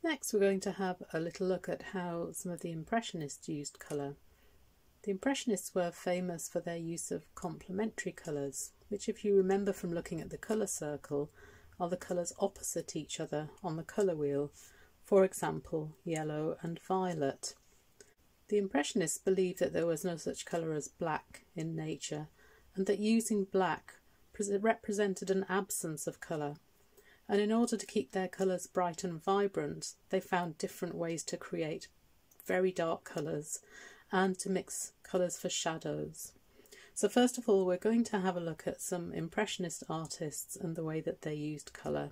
Next we're going to have a little look at how some of the Impressionists used colour. The Impressionists were famous for their use of complementary colours, which, if you remember from looking at the colour circle, are the colours opposite each other on the colour wheel, for example yellow and violet. The Impressionists believed that there was no such colour as black in nature, and that using black represented an absence of colour. And in order to keep their colours bright and vibrant, they found different ways to create very dark colours and to mix colours for shadows. So first of all, we're going to have a look at some Impressionist artists and the way that they used colour.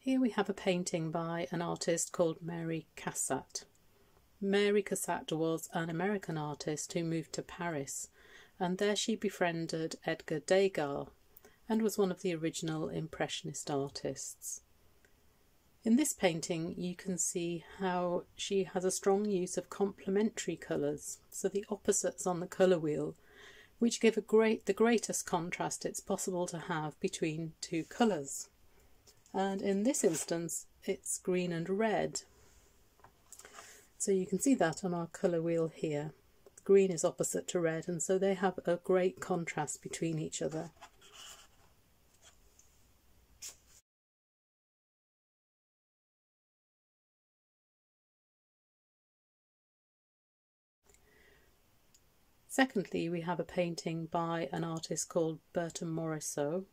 Here we have a painting by an artist called Mary Cassatt. Mary Cassatt was an American artist who moved to Paris, and there she befriended Edgar Degas and was one of the original Impressionist artists. In this painting you can see how she has a strong use of complementary colours, so the opposites on the colour wheel, which give the greatest contrast it's possible to have between two colours. And in this instance it's green and red. So you can see that on our colour wheel here. Green is opposite to red, and so they have a great contrast between each other. Secondly, we have a painting by an artist called Berthe Morisot,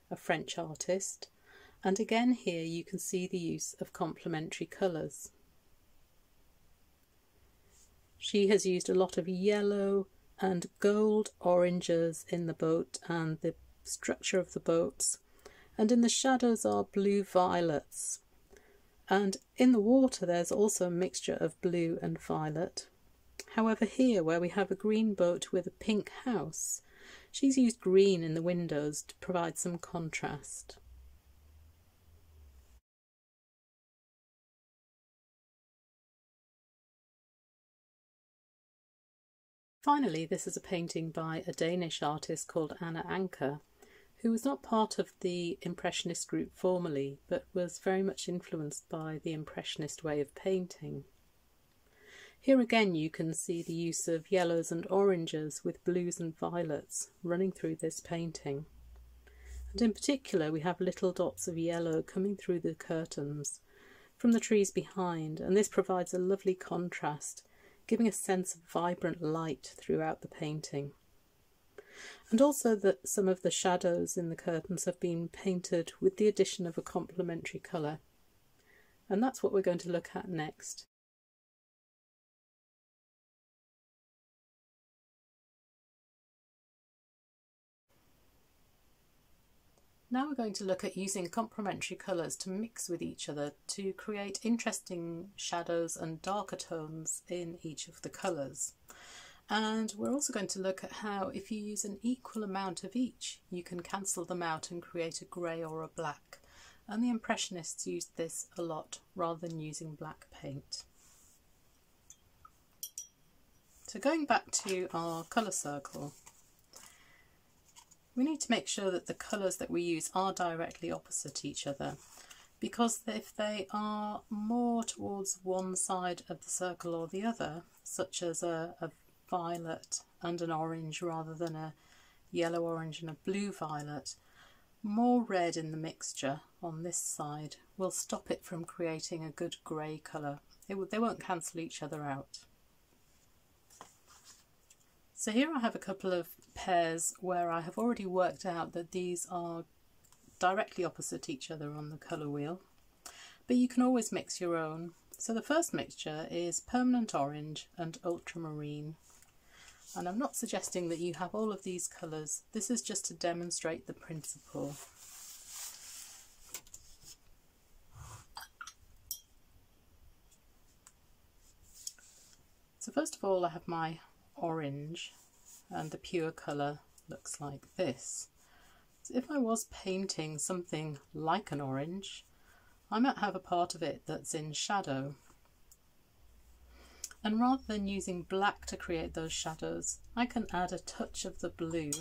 a French artist. And again here you can see the use of complementary colours. She has used a lot of yellow and gold oranges in the boat and the structure of the boats, and in the shadows are blue violets, and in the water there's also a mixture of blue and violet. However, here where we have a green boat with a pink house, she's used green in the windows to provide some contrast. Finally, this is a painting by a Danish artist called Anna Anker, who was not part of the Impressionist group formally, but was very much influenced by the Impressionist way of painting. Here again you can see the use of yellows and oranges with blues and violets running through this painting. And in particular we have little dots of yellow coming through the curtains from the trees behind, and this provides a lovely contrast, giving a sense of vibrant light throughout the painting. And also that some of the shadows in the curtains have been painted with the addition of a complementary colour. And that's what we're going to look at next. Now we're going to look at using complementary colours to mix with each other to create interesting shadows and darker tones in each of the colours. And we're also going to look at how, if you use an equal amount of each, you can cancel them out and create a grey or a black. And the Impressionists used this a lot rather than using black paint. So going back to our colour circle, we need to make sure that the colours that we use are directly opposite each other, because if they are more towards one side of the circle or the other, such as a violet and an orange rather than a yellow orange and a blue violet, more red in the mixture on this side will stop it from creating a good grey colour. They won't cancel each other out. So here I have a couple of pairs where I have already worked out that these are directly opposite each other on the colour wheel, but you can always mix your own. So the first mixture is permanent orange and ultramarine, and I'm not suggesting that you have all of these colours, this is just to demonstrate the principle. So first of all I have my orange, and the pure colour looks like this. So if I was painting something like an orange, I might have a part of it that's in shadow. And rather than using black to create those shadows, I can add a touch of the blue.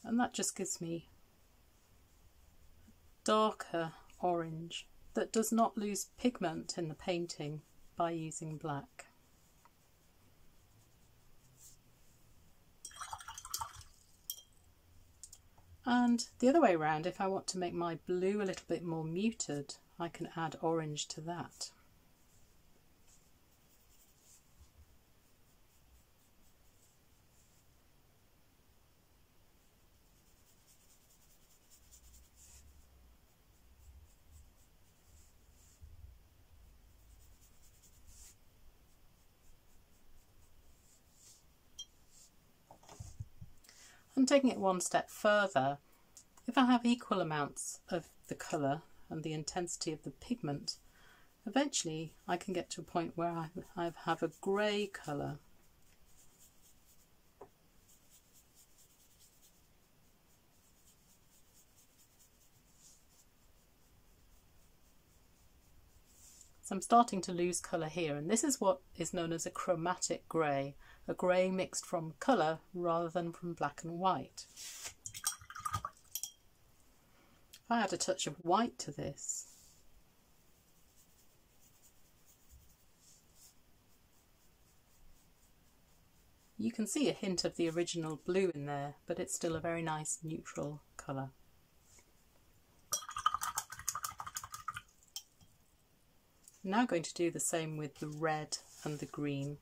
And that just gives me darker orange that does not lose pigment in the painting by using black. And the other way around, if I want to make my blue a little bit more muted, I can add orange to that. And taking it one step further, if I have equal amounts of the colour and the intensity of the pigment, eventually I can get to a point where I have a grey colour. So I'm starting to lose colour here, and this is what is known as a chromatic grey, a grey mixed from colour rather than from black and white. If I add a touch of white to this, you can see a hint of the original blue in there, but it's still a very nice neutral colour. I'm now going to do the same with the red and the green.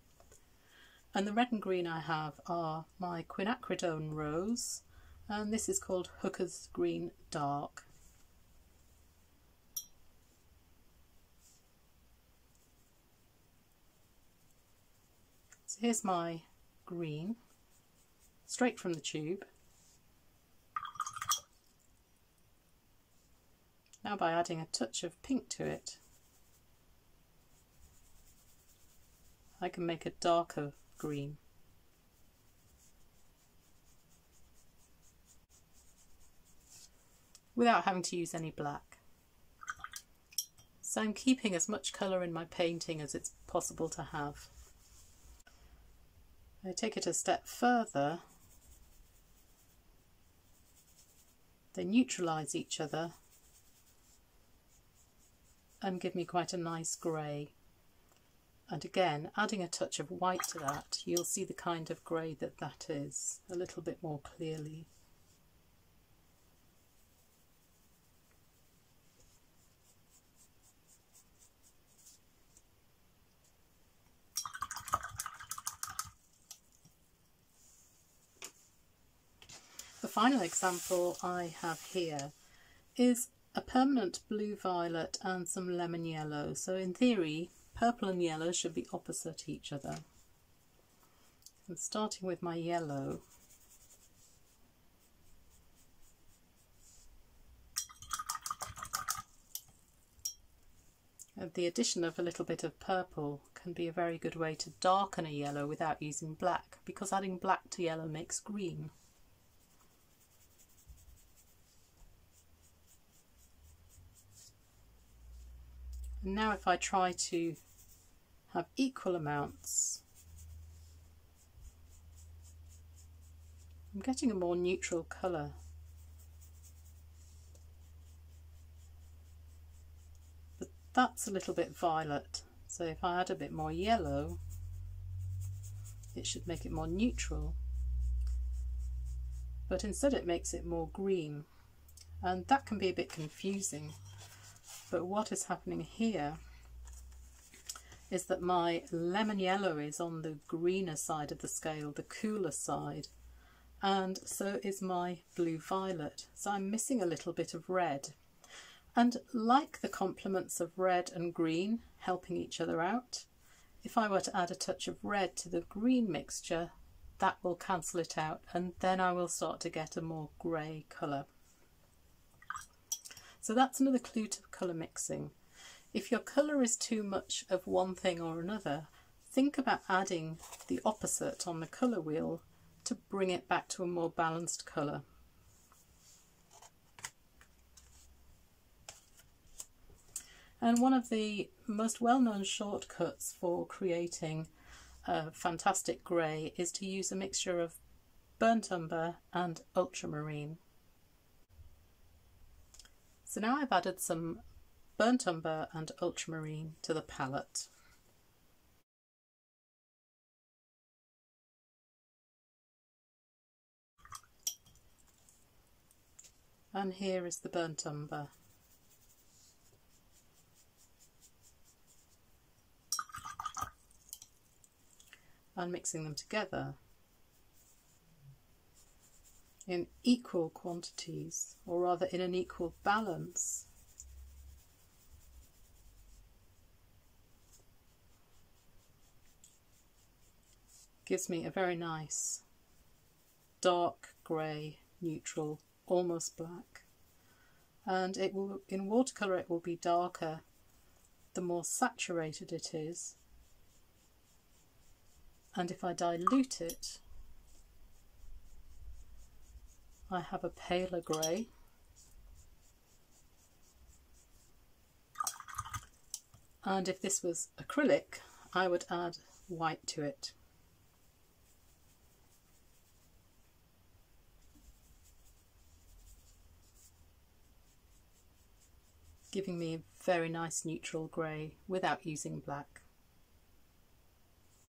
And the red and green I have are my quinacridone rose, and this is called Hooker's Green Dark. So here's my green, straight from the tube. Now by adding a touch of pink to it, I can make a darker green. Without having to use any black. So I'm keeping as much colour in my painting as it's possible to have. I take it a step further. They neutralise each other and give me quite a nice grey. And again, adding a touch of white to that, you'll see the kind of grey that is, a little bit more clearly. The final example I have here is a permanent blue violet and some lemon yellow. So in theory, purple and yellow should be opposite each other. I'm starting with my yellow. And the addition of a little bit of purple can be a very good way to darken a yellow without using black, because adding black to yellow makes green. And now if I try to have equal amounts, I'm getting a more neutral colour. But that's a little bit violet, so if I add a bit more yellow, it should make it more neutral. But instead it makes it more green, and that can be a bit confusing. But what is happening here is that my lemon yellow is on the greener side of the scale, the cooler side, and so is my blue violet. So I'm missing a little bit of red. And like the complements of red and green helping each other out, if I were to add a touch of red to the green mixture, that will cancel it out, and then I will start to get a more grey colour. So that's another clue to colour mixing. If your colour is too much of one thing or another, think about adding the opposite on the colour wheel to bring it back to a more balanced colour. And one of the most well-known shortcuts for creating a fantastic grey is to use a mixture of burnt umber and ultramarine. So now I've added some burnt umber and ultramarine to the palette. And here is the burnt umber. And mixing them together in equal quantities, or rather in an equal balance, gives me a very nice dark grey, neutral, almost black. And it will, in watercolour it will be darker the more saturated it is, and if I dilute it I have a paler grey. And if this was acrylic I would add white to it. Giving me a very nice neutral grey without using black.